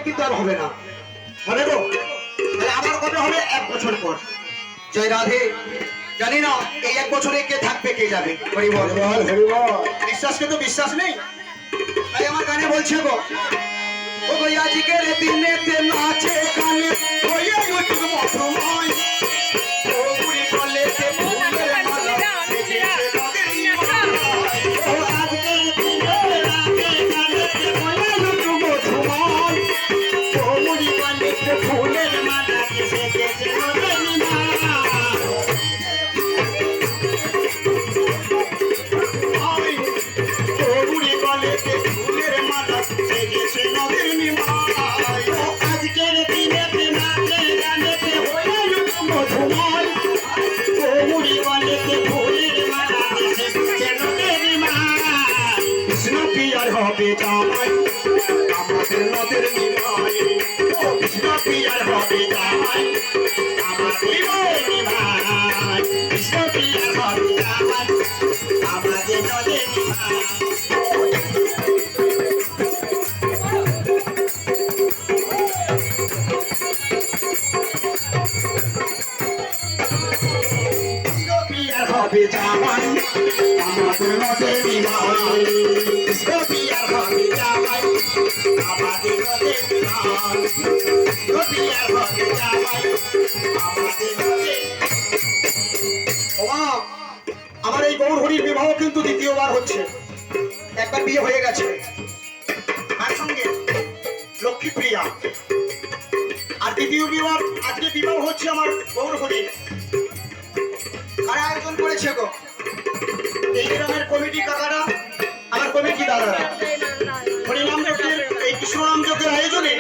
কিন্তু আর হবে না, হবে গো? তাহলে আবার কবে হবে? 1 বছর পর। জয় রাধে। জানি না এই 1 বছরে কে থাকবে কে যাবে। হরি বল হরি বল। বিশ্বাসকে তো বিশ্বাস নেই, তাই আমার গানে বলছে গো, ও গো আজকের দিনেতে নাচে গানে হইয়া উঠবে মধুময়, ও বুড়ি গলেতে ফুলের মালা সেজেছে তাদের নিমায়। ও আজকের দিনেতে নাচে গানে হইয়া উঠবে মধুময়, ও বুড়ি গলেতে ফুলের মালা সেজেছে তাদের নিমায়। ও বুড়ি গলেতে ফুলের মালা সেজেছে নদের নিমায়। ও আজকের দিনেতে নাচে গানেতে হইয়া উঠবে মধুময়, ও বুড়ি গলেতে ফুলের মালা সেজেছে নদের নিমায়। কৃষ্ণ পিয়ার হবে জামাই আমাদের নদের নিমায়, ও কৃষ্ণ পিয়ার হবে জামাই আমাদের নদের নিমায়। কৃষ্ণ পিয়ার হবে জামাই আমাদের নদের নিমায়। হবে জামাই আমাদের নদের নিমায়, কৃষ্ণ পিয়ার হবে জামাই আমাদের নদের নিমায়, কৃষ্ণ পিয়ার হবে জামাই আমাদের নদের। ওমা, আমার এই গৌর হরির বিবাহ কিন্তু দ্বিতীয়বার হচ্ছে। একবার বিয়ে হয়ে গেছে তার সঙ্গে লক্ষ্মীপ্রিয়া, আর দ্বিতীয় বিবাহ আজকে বিবাহ হচ্ছে আমার গৌর হরির। কারা আয়োজন করেছে গো? এই গ্রামের কমিটি কাকারা, আমার কমিটি দাদারা। হরিনাম যজ্ঞের এই কৃষ্ণনাম যজ্ঞের আয়োজনে